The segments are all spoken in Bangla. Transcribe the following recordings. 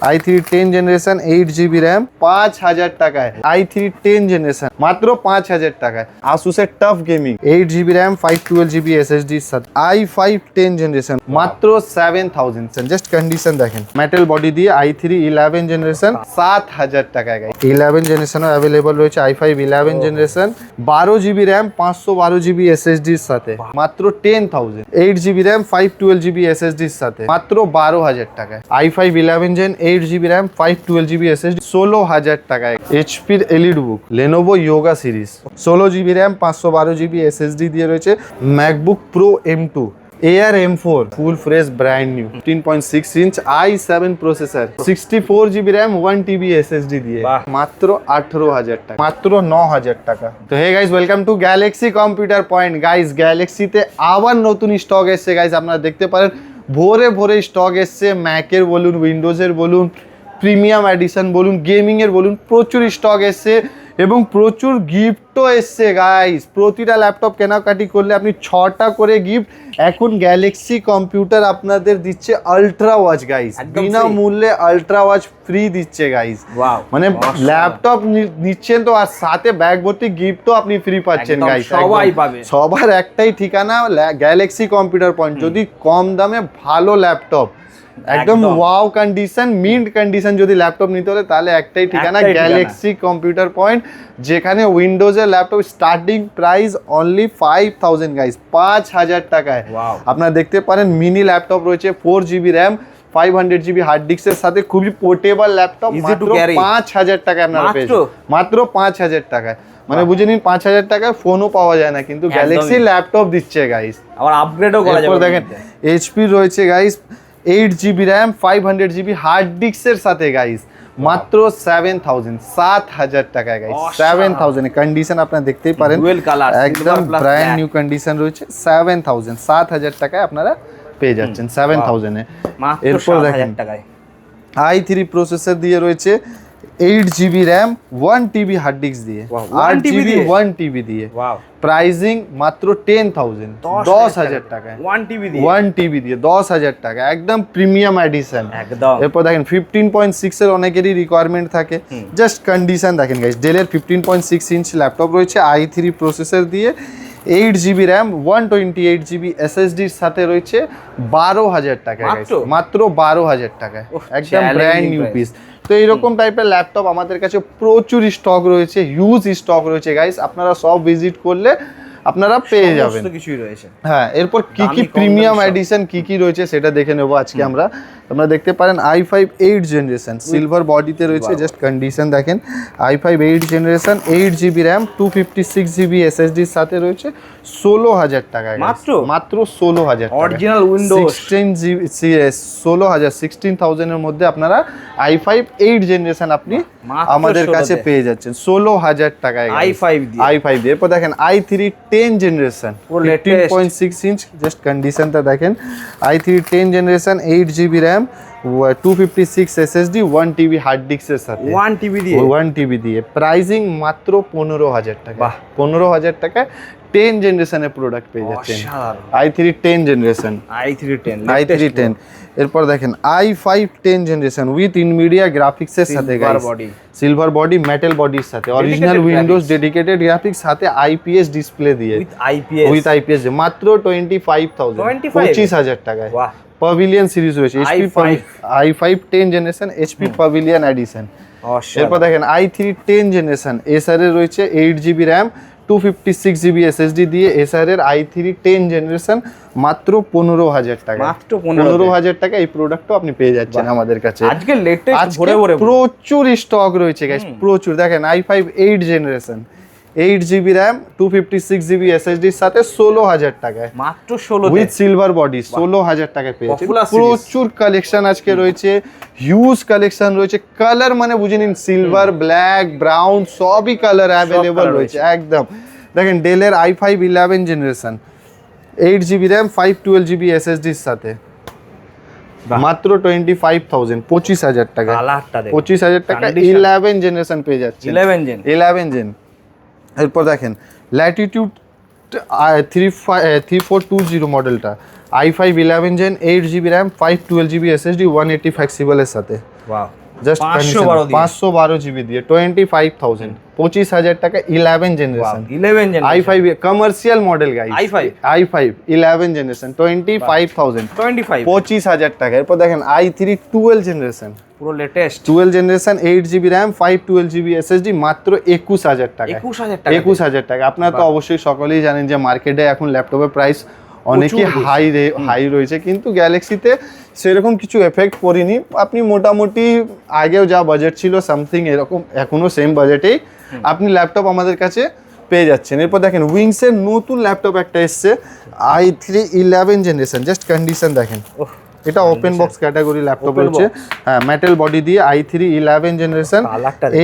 i3 10 জেনারেশন 8GB র্যাম 5000 টাকায়। i3 10 জেনারেশন মাত্র 5000 টাকায়। আসুসের tough gaming 8GB RAM 512GB SSD এর সাথে i5 10 জেনারেশন মাত্র 7000। জাস্ট কন্ডিশন দেখেন, মেটাল বডি দিয়ে i3 11 জেনারেশন 7000 টাকায়। 11 জেনারেশনও অ্যাভেলেবল রয়েছে i5 11 generation 12GB RAM 512GB SSD এর সাথে মাত্র 10000। 8GB র্যাম 512GB SSD এর সাথে মাত্র 12000 টাকায়। i5 11 gen 8GB RAM 512GB SSD 16000 টাকায়। HP এর এলিট বুক Lenovo Yoga series 16GB RAM 512GB SSD দিয়ে রয়েছে। MacBook pro M2 Air M4 ফুল fresh brand new 15.6 inch i7 processor 64GB RAM 1TB SSD দিয়ে মাত্র 18000 টাকা, মাত্র 9000 টাকা। তো hey guys, welcome to Galaxy Computer Point. Guys, গ্যালাক্সিতে আবার নতুন স্টক এসছে গাইস, আপনারা দেখতে পারেন ভোরে ভোরে স্টক এসছে। ম্যাকের বলুন, উইন্ডোজের বলুন, প্রিমিয়াম এডিশন বলুন, গেমিংয়ের বলুন, প্রচুর স্টক এসছে এবং প্রচুর গিফটও এসছে গাইস। প্রতিটা ল্যাপটপ কেনাকাটি করলে আপনি 6টা করে গিফট। এখন গ্যালাক্সি কম্পিউটার আপনাদের দিচ্ছে আলট্রা ওয়াচ গাইস, বিনামূল্যে আলট্রা ওয়াচ ফ্রি দিচ্ছে গাইস। মানে ল্যাপটপ নিচ্ছেন তো আর সাথে ব্যাগ ভর্তি গিফটও আপনি ফ্রি পাচ্ছেন গাইস। সবাই পাবে। সবার একটাই ঠিকানা গ্যালাক্সি কম্পিউটার পয়েন্ট। যদি কম দামে ভালো ল্যাপটপ একদম ওয়াও কন্ডিশন, মিন্ট কন্ডিশন যদি ল্যাপটপ নিতে হলে তাহলে একটাই ঠিকানা গ্যালাক্সি কম্পিউটার পয়েন্ট, যেখানে উইন্ডোজের laptop starting price only 5000 guys, 5000 টাকায়। আপনারা দেখতে পারেন মিনি ল্যাপটপ রয়েছে 4GB র্যাম 500GB হার্ড ডিস্কের সাথে, খুবই পোর্টেবল ল্যাপটপ, মাত্র 5000 টাকায় আপনারা পেয়েছেন, মাত্র 5000 টাকায়। মানে বুঝে নিন 5000 টাকায় ফোনও পাওয়া যায় না, কিন্তু গ্যালাক্সি ল্যাপটপ দিচ্ছে গাইস। আবার আপগ্রেডও করা যাবে। দেখেন HP রয়েছে guys 8GB RAM 500GB hard ডিস্কের সাথে গাইস, মাত্র 7000 টাকায় গাইস। 7000 এ কন্ডিশন আপনারা দেখতেই পারেন, একদম ব্র্যান্ড নিউ কন্ডিশন রয়েছে। 7000 টাকায় আপনারা পেয়ে যাচ্ছেন 7000 এ। এরপর দেখেন i3 প্রসেসর দিয়ে রয়েছে 8GB RAM 1TB hard disk দিয়ে, 8GB 1TB দিয়ে, প্রাইসিং মাত্র 10000 টাকায়। 1TB দিয়ে 10000 টাকা, একদম প্রিমিয়াম এডিশন একদম। এরপর দেখেন 15.6 এর অনেকেরই রিকোয়ারমেন্ট থাকে। জাস্ট কন্ডিশন দেখেন গাইস, ডেলের 15.6 ইঞ্চ ল্যাপটপ রয়েছে i3 প্রসেসর দিয়ে, 8GB র্যাম 128GB SSD এর সাথে রয়েছে 12000 টাকা গাইস, মাত্র 12000 টাকায়, একদম ব্র্যান্ড নিউ পিস। তো এইরকম টাইপের ল্যাপটপ আমাদের কাছে প্রচুর স্টক রয়েছে, হিউজ স্টক রয়েছে গাইস। আপনারা সব ভিজিট করলে আপনারা পেয়ে যাবেন, কিছুই রয়েছে। হ্যাঁ, এরপর কি কি প্রিমিয়াম এডিশন কি কি রয়েছে সেটা দেখে নেবো আজকে আমরা। আপনারা দেখতে পারেন i5 8 জেনারেশন সিলভার বডিতে রয়েছে। জাস্ট কন্ডিশন দেখেন, i5 8 generation 8GB RAM 256GB SSD এর সাথে রয়েছে 16000 টাকায়, মাত্র 16000 অরিজিনাল উইন্ডোজ 16000 এর মধ্যে আপনারা i5 8 জেনারেশন আপনি আমাদের কাছে পেয়ে যাচ্ছেন 16000 টাকায় i5 দিয়ে। এরপর দেখেন i3 10 জেনারেশন 15.6 ইঞ্চ, জাস্ট কন্ডিশনটা দেখেন, i3 10 generation 8GB RAM 256 SSD 1TB hard ডিস্কের সাথে 1TB দিয়ে, প্রাইসিং মাত্র 15000 টাকা। 15000 টাকায় 10 জেনারেশনের প্রোডাক্ট পেয়ে যাচ্ছেন i3 10 জেনারেশন, i3 10। এরপর দেখেন i5 10 জেনারেশন উইথ ইনভিডিয়া গ্রাফিক্সের সাথে গাইস, সিলভার বডি মেটাল বডির সাথে, অরিজিনাল উইন্ডোজ ডেডিকেটেড গ্রাফিক্স সাথে IPS ডিসপ্লে দিয়ে, উইথ IPS মাত্র 25000 টাকায়। প্যাভিলিয়ন সিরিজ রয়েছে i5 10 generation HP pavilion addition. এরপর দেখেন i3 10 জেনারেশন Acer এর রয়েছে 8GB র্যাম 256GB SSD দিয়ে, Acer এর i3 10 জেনারেশন মাত্র 15000 টাকা, মাত্র 15000 টাকা এই প্রোডাক্টও আপনি পেয়ে যাচ্ছেন আমাদের কাছে। আজকে লেটেস্ট ভরে ভরে প্রচুর স্টক রয়েছে গাইস, প্রচুর। দেখেন i5 8 generation 8GB RAM 256GB SSD এর সাথে 16000 টাকায়, মাত্র 16 উইথ সিলভার বডি 16000 টাকায় পেয়েছেন। প্রচুর কালেকশন আজকে রয়েছে, হিউজ কালেকশন রয়েছে। কালার মানে বুঝে নিন, সিলভার, ব্ল্যাক, ব্রাউন সবই কালার অ্যাভেলেবল রয়েছে একদম। দেখেন ডেলের i5 11 generation 8GB RAM 512GB SSD এর সাথে মাত্র 25000 টাকা, 25000 টাকা 11 জেনারেশন পেয়ে যাচ্ছে, 11 জেন। এরপর দেখেন ল্যাটিটিউড 3420 মডেলটা i5 11 gen 8GB RAM 512GB SSD 180 ফ্লেক্সিবলের সাথে ওয়াও জাস্ট 512 দিয়ে। 512 জিবি দিয়ে 25,000, 25,000 টাকা 11 generation 11 generation i5 commercial model guys, i5 i5 11 generation 25,000, 25 25,000 টাকা। এরপর দেখেন i3 12 জেনারেশন, পুরো latest 12 generation 8 GB RAM 512 GB SSD মাত্র 21,000 টাকা। 21,000 টাকা 21,000 টাকা। আপনারা তো অবশ্যই সকলেই জানেন যে মার্কেটে এখন ল্যাপটপের প্রাইস অনেকই হাই রয়েছে, কিন্তু গ্যালাক্সিতে সেরকম কিছু এফেক্ট পড়েনি। আপনি মোটামুটি আগেও যা বাজেট ছিল সামথিং এরকম এখনো সেম বাজেটেই আপনি ল্যাপটপ আমাদের কাছে পেয়ে যাচ্ছেন। এরপর দেখেন উইংসের নতুন ল্যাপটপ একটা এসছে i3 11 জেনারেশন, জাস্ট কন্ডিশন দেখেন। এটা ওপেন বক্স ক্যাটাগরি ল্যাপটপ রয়েছে, হ্যাঁ মেটাল বডি দিয়ে i3 11 generation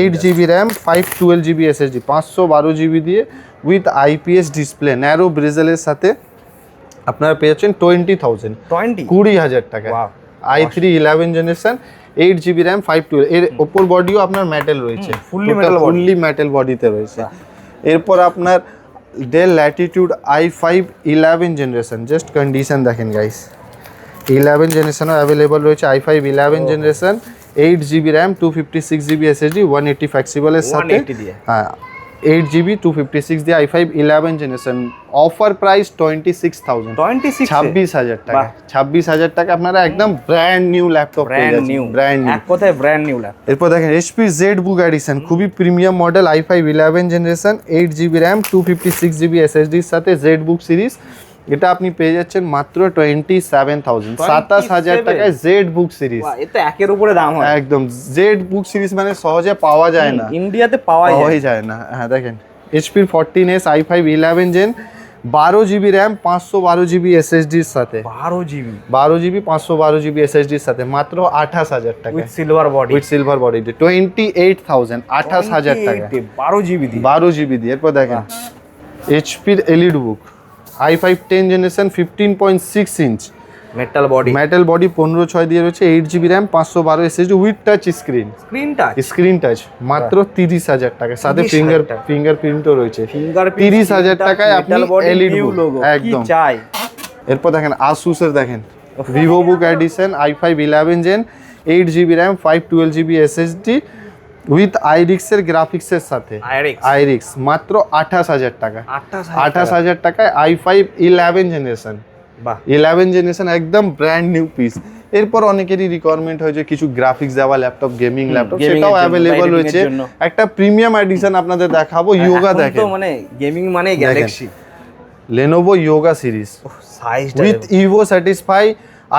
8 GB RAM 512 GB SSD 512 GB দিয়ে উইথ আইপিএস ডিসপ্লে ন্যারো ব্রেজেলের সাথে আপনারা পেয়েছেন 20,000 টাকা। i3 11 জেনারেশন 8 জিবি র্যাম 512, এর ওপর বডিও আপনার মেটাল রয়েছে, ফুললি মেটাল বডিতে রয়েছে। এরপর আপনার del Latitude i5 11 generation, just condition দেখেন গাইস। 11 জেনারেশনও অ্যাভেলেবল রয়েছে i5 11 generation 8 GB RAM 256 GB SSD 180 ফ্লেক্সিবলের সাথে, হ্যাঁ 8 জিবি 256 দিয়ে i5 11 জেনারেশন। অফার প্রাইস 26,000 টাকা। 26,000 টাকা আপনারা একদম ব্র্যান্ড নিউ ল্যাপটপ পেয়ে যাচ্ছেন, ব্র্যান্ড নিউ, এক কথায় ব্র্যান্ড নিউ ল্যাপটপ। এরপর দেখেন HP ZBook এডিশন, খুবই premium model i5 11 generation 8 GB RAM 256 GB এসএসডির সাথে ZBook সিরিজ। এটা আপনি পেয়ে যাচ্ছেন মাত্র 27,000, 27,000 টাকায় ZBook সিরিজ। এটা একের উপরে দাম হয় একদম। ZBook সিরিজ মানে সহজে পাওয়া যায় না, ইন্ডিয়াতে পাওয়াই যায় না। হ্যাঁ দেখেন HP 14s i5 11 gen 12 GB RAM 512 GB এসএসডির সাথে, 12 জিবি 512 জিবি এসএসডির সাথে মাত্র 28,000 টাকা উইথ সিলভার বডি 28,000, 28,000 টাকা 12 জিবি দিয়ে 12 জিবি দিয়ে। এরপর দেখেন HP EliteBook i5 10 generation 15.6 inch metal body 15/6 দিয়ে রয়েছে 8 GB RAM 512 SSD with touch screen touch মাত্র 30,000 টাকা, সাথে ফিঙ্গারপ্রিন্টও রয়েছে। 30,000 টাকায় আপনি EliteBook একদম চাই। এরপর দেখেন Asus এর দেখেন VivoBook edition i5 11 gen 8 GB RAM 512 GB SSD with Iris এর গ্রাফিক্সের সাথে, আইরিক্স মাত্র 28,000 টাকা। 28,000 টাকায় i5 11 জেনারেশন, 11 জেনারেশন একদম ব্র্যান্ড নিউ পিস। এরপর অনেকেরই রিকোয়ারমেন্ট হয় যে কিছু গ্রাফিক্স দেওয়া ল্যাপটপ, গেমিং ল্যাপটপ, সেটাও অ্যাভেলেবল রয়েছে। একটা প্রিমিয়াম এডিশন আপনাদের দেখাবো, ইয়োগা দেখেন, তো মানে গেমিং মানে galaxy Lenovo Yoga series with Evo Satisfy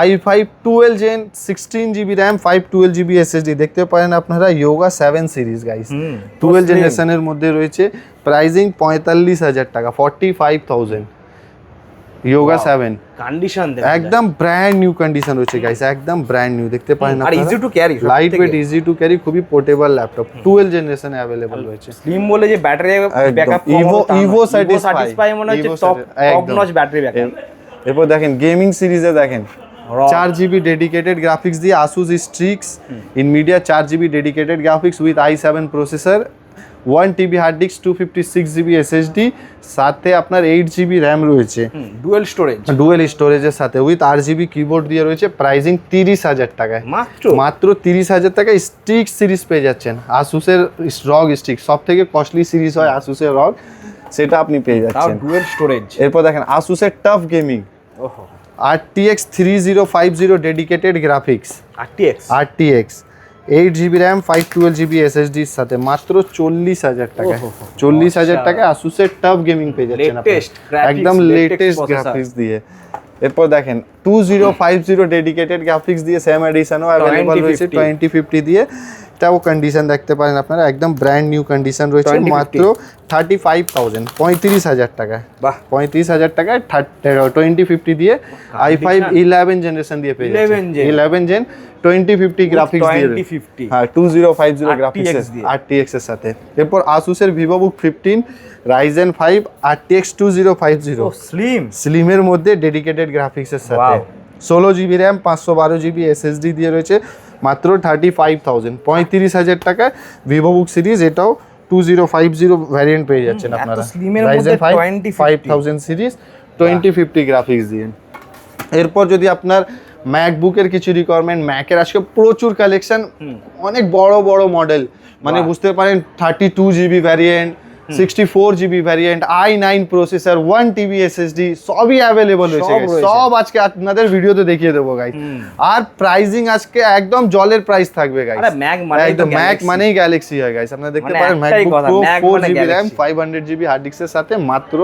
i5 12 gen 16 GB RAM 512 GB SSD. দেখতে পারেন আপনারা Yoga 7 সিরিজ গাইস, 12 জেনারেশনের মধ্যে রয়েছে। প্রাইসিং 45,000 টাকা, 45,000 Yoga 7 কন্ডিশন একদম ব্র্যান্ড নিউ কন্ডিশন রয়েছে গাইস, একদম ব্র্যান্ড নিউ। দেখতে পারেন আর easy to carry, lightweight, easy to carry, খুবই পোর্টেবল ল্যাপটপ 12 জেনারেশনে अवेलेबल রয়েছে। স্লিম বলে যে ব্যাটারি ব্যাকআপ Evo Satisfy মনে হচ্ছে টপ নচ ব্যাটারি ব্যাকআপ। এরপর দেখেন গেমিং সিরিজে দেখেন 4 জিবি ডেডিকেটেড গ্রাফিক্স দিয়ে Asus Strix Nvidia 4 GB dedicated graphics with i7 processor 1 TB hard disk 256 GB SSD, সাথে আপনার 8 জিবি র্যাম রয়েছে, ডুয়েল স্টোরেজের সাথে উইথ RGB কিবোর্ড দিয়ে রয়েছে। প্রাইসিং 30,000 টাকায়, মাত্র 30,000 টাকায় স্টিক সিরিজ পেয়ে যাচ্ছেন। Asus এর ROG স্টিক সব থেকে কস্টলি সিরিজ হয় Asus এর ROG, সেটা আপনি পেয়ে যাচ্ছেন, ডুয়েল স্টোরেজ। এরপর দেখেন Asus এর tough gaming RTX 3050 dedicated graphics, RTX 8 GB RAM 512 GB এসএসডির সাথে মাত্র 40,000 টাকা, 40,000 টাকায় Asus এর টাফ গেমিং পেয়ে যাচ্ছেন একদম লেটেস্ট গ্রাফিক্স দিয়ে। এরপর দেখেন 2050 ডেডিকেটেড গ্রাফিক্স দিয়ে সেম এডিশনও अवेलेबल রয়েছে 2050 দিয়ে। এটাও কন্ডিশন দেখতে পারেন আপনারা, একদম ব্র্যান্ড নিউ কন্ডিশন রয়েছে, মাত্র 35,000, 35,000 টাকা, 35,000 টাকায় 2050 দিয়ে i5 11 জেনারেশন দিয়ে পেয়ে যাচ্ছেন, 11 জেন 2050 গ্রাফিক্স দিয়ে, হ্যাঁ 2050 গ্রাফিক্স RTX এর সাথে। এরপর Asus এর VivoBook 15 Ryzen 5 RTX 2050 স্লিমের মধ্যে ডেডিকেটেড গ্রাফিক্সের সাথে 16 জিবি র্যাম 512 জিবি এসএসডি দিয়ে রয়েছে, মাত্র 35,000, 35,000 টাকায় VivoBook সিরিজ। এটাও 2050 ভ্যারিয়েন্ট পেয়ে যাচ্ছেন আপনারা, Ryzen 5 5000 সিরিজ 2050 গ্রাফিক্স দিয়ে। এরপর যদি আপনার ম্যাকবুকের কিছু রিকোয়ারমেন্ট, ম্যাকের আজকে প্রচুর কালেকশন, অনেক বড় বড় মডেল, মানে বুঝতে পারেন 32GB variant, 64GB variant, i9 processor, 1TB SSD সবই অ্যাভেলেবল রয়েছে guys। সব আজকে আপনাদের ভিডিওতে দেখিয়ে দেবো গাইস। আর প্রাইসিং আজকে একদম জলের প্রাইস থাকবে গাইস। আরে ম্যাক মানে একদম ম্যাক মানেই গ্যালাক্সি হয় গাইস। আপনারা দেখতে পারেন MacBook pro 4GB RAM 500GB hard ডিস্কের সাথে মাত্র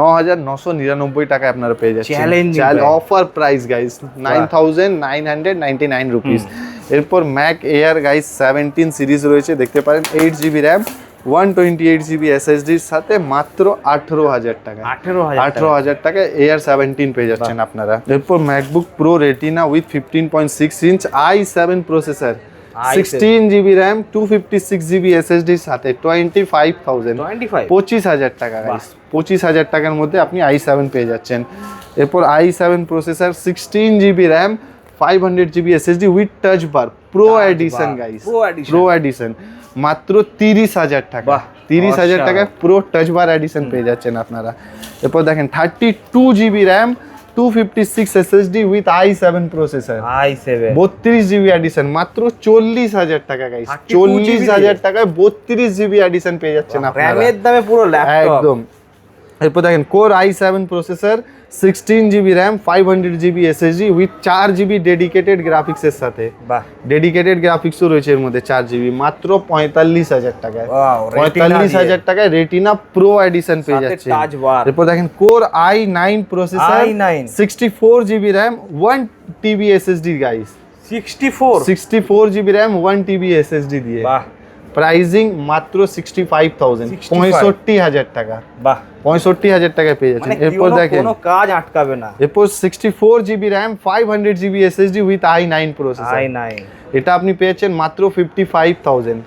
9999 টাকায় আপনারা পেয়ে যাচ্ছেন। Offer price guys 9999 rupees. এরপর ম্যাক এয়ার গাইস 17 সিরিজ রয়েছে, দেখতে পারেন 8GB RAM 128GB SSD এর সাথে মাত্র 18000 টাকা। 18000 টাকায় এয়ার 17 পেয়ে যাচ্ছেন আপনারা। এরপর MacBook pro retina with 15.6 inch i7 processor, 16GB RAM 256GB SSD এর সাথে 25000 টাকা গাইস। 25000 টাকার মধ্যে আপনি i7 পেয়ে যাচ্ছেন। এরপর i7 processor, 16GB RAM 500GB SSD with touch bar, pro edition guys, pro edition মাত্র 30000 টাকা। 30000 টাকায় প্রো টাচ বার এডিশন পেয়ে যাচ্ছেন আপনারা। এরপর দেখেন 32GB RAM 256 SSD with i7 processor, 32GB edition মাত্র 40000 টাকা গাইস। 40000 টাকায় 32GB এডিশন পেয়ে যাচ্ছেন আপনারা, র‍্যামের দামে পুরো ল্যাপটপ একদম। এরপর দেখেন core i7 processor, 16GB RAM 500GB SSD with 4GB dedicated গ্রাফিক্সের সাথে, ডেডিকেটেড গ্রাফিক্সও রয়েছে এর মধ্যে 4GB, মাত্র 45000 টাকায়। 45000 টাকায় রেটিনা প্রো এডিশন পেয়ে যাচ্ছে। এরপর দেখেন core i9 processor, 64GB RAM 1TB SSD guys. 64GB RAM 1TB SSD দিয়ে প্রাইজিং মাত্র 65000, 65000 টাকা। 65000 টাকায় পেয়ে যাচ্ছেন। এরপর দেখেন কোনো কাজ আটকাবে না। এরপর 64GB RAM 500GB SSD with i9 processor, এটা আপনি পেয়েছেন মাত্র 55000।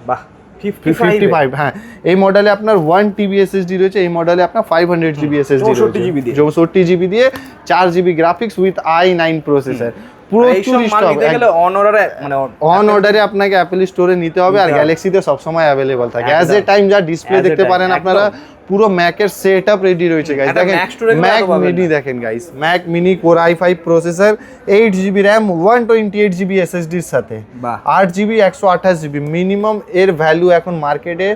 55, হ্যাঁ। এই মডেলে আপনার 1TB SSD রয়েছে, এই মডেলে আপনার 500GB SSD রয়েছে, 64GB দিয়ে 4GB graphics with i9 processor. প্রচুর স্টক, অন অর্ডারে আপনাকে অ্যাপল স্টোরে নিতে হবে, আর গ্যালাক্সিতে সবসময় অ্যাভেলেবল থাকে। অ্যাজ এ টাইম যা ডিসপ্লে দেখতে পারেন আপনারা, পুরো ম্যাকের সেটআপ রেডি রয়েছে গাইস। দেখেন ম্যাক মিনি, দেখেন guys Mac mini core i5 processor, 8GB RAM 128GB SSD এর সাথে, 8GB 128GB মিনিমাম। এর ভ্যালু এখন মার্কেটে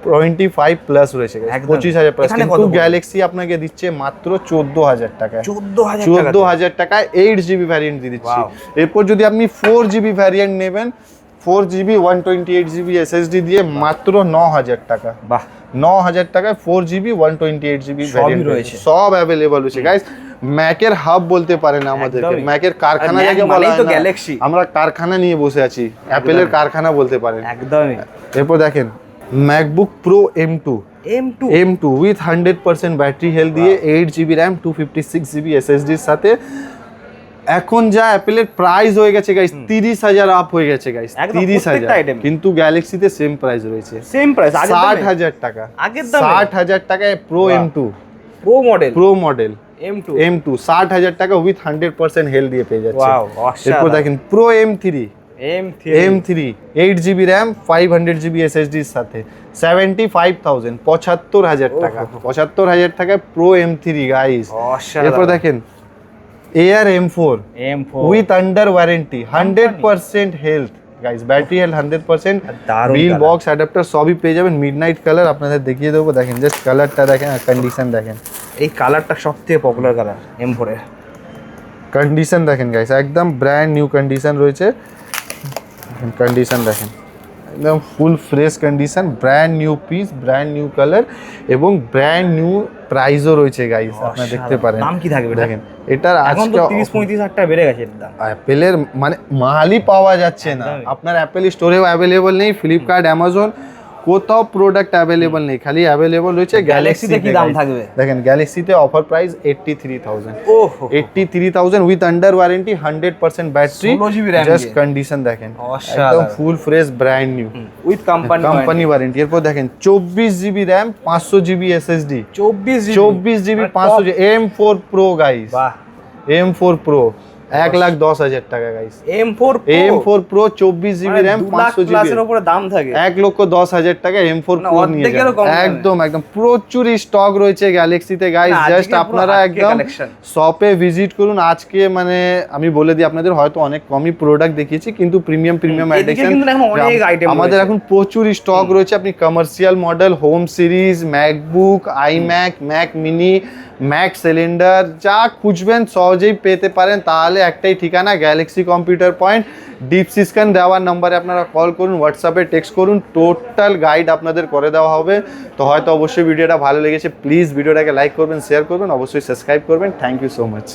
25 প্লাস রয়েছে, 25000 প্লাস, কিন্তু গ্যালাক্সি আপনাকে দিচ্ছে মাত্র 14000 টাকায়। 14000 টাকায় 8GB ভ্যারিয়েন্ট দিয়ে দিচ্ছি। এরপর যদি আপনি 4GB ভ্যারিয়েন্ট নেবেন, 4GB 128GB SSD দিয়ে মাত্র 9000 টাকা। 9000 টাকায় 4GB 128GB ভ্যারিয়েন্ট রয়েছে, সব অ্যাভেলেবল রয়েছে গাইস। ম্যাকের হাব বলতে পারেন আমাদেরকে, ম্যাকের কারখানা যাকে বলা হয় না, আমরা কারখানা নিয়ে বসে আছি, অ্যাপেলের কারখানা বলতে পারেন একদমই। এরপর দেখেন MacBook pro M2 with 100% battery health দিয়ে 8GB RAM 256GB SSD এর সাথে। এখন যা অ্যাপেলের প্রাইস হয়ে গেছে গাইস 30000 আপ হয়ে গেছে গাইস, 30000, কিন্তু গ্যালাক্সিতে সেম প্রাইস রয়েছে, সেম প্রাইস 60000 টাকা। আগের দামে 60000 টাকায় pro M2 pro model M2 60000 টাকা উইথ 100% হেলথ দিয়ে পেয়ে যাচ্ছে। এরপর দেখেন pro M3 8GB RAM 500GB SSD এর সাথে 75000, 75000 টাকা। 75000 টাকায় প্রো M3 গাইস। এরপর দেখেন air M4 with under warranty 100% health guys, battery health 100%, bill box adapter সবই পেয়ে যাবেন। মিডনাইট কালার আপনাদের দেখিয়ে দেবো, দেখেন জাস্ট কালারটা দেখেন, কন্ডিশন দেখেন, এই কালারটা সবথেকে পপুলার কালার M4 এর। কন্ডিশন দেখেন গাইস, একদম ব্র্যান্ড নিউ কন্ডিশন রয়েছে। কন্ডিশন দেখেন একদম full fresh condition, brand new piece, brand new colour এবং ব্র্যান্ড নিউ প্রাইসও রয়েছে গাইস। আপনারা দেখতে পারেন দাম কি থাকবে দেখেন, এটার এখন তো 30-35 টাকা বেড়ে গেছে এর দাম। অ্যাপেলের মানে মালই পাওয়া যাচ্ছে না, আপনার অ্যাপেল স্টোরেও অ্যাভেলেবল নেই, ফ্লিপকার্ট অ্যামাজন কোথাও প্রোডাক্ট অ্যাভেলেবল নেই, খালি অ্যাভেলেবল রয়েছে গ্যালাক্সিতে। কি দাম থাকবে দেখেন, গ্যালাক্সিতে offer price 83000, 83000 with under warranty 100% battery, just condition দেখেন একদম full fresh brand new with company warranty. এরপর দেখেন 24GB RAM 500GB SSD, 24GB 500GB M4 Pro guys, M4 Pro 1,10,000 টাকা guys. M4 M4 Pro 24GB RAM 500GB প্লাসের উপরে দাম থাকে। 1,10,000 টাকা M4 না, Pro নিয়ে অর্ধেকেরও যান। কম দামে। একদম একদম প্রচুর স্টক রয়েছে গ্যালাক্সিতে গাইস, না, আজকে জাস্ট পুরো আপনারা হাটকে একদম collection। শপে ভিজিট করুন। আজকে মানে আমি বলে দিই আপনাদের, হয়তো অনেক কমই প্রোডাক্ট দেখিয়েছি, কিন্তু প্রিমিয়াম এদিকে কিন্তু এখন অনেক item আমাদের রয়েছে। এখন প্রচুর স্টক রয়েছে। আপনি commercial model, home series, MacBook, iMac, Mac mini, Mac cylinder, যা খুঁজবেন সহজেই পেতে পারেন। তাহলে একটাই ঠিকানা, Galaxy Computer point. Deep sea scan দেওয়ার নাম্বারে আপনারা কল করুন, হোয়াটসঅ্যাপে টেক্সট করুন, টোটাল গাইড আপনাদের করে দেওয়া হবে। তো হয়তো অবশ্যই ভিডিওটা ভালো লেগেছে, প্লিজ ভিডিওটাকে লাইক করবেন, শেয়ার করবেন, অবশ্যই সাবস্ক্রাইব করবেন। Thank you so much.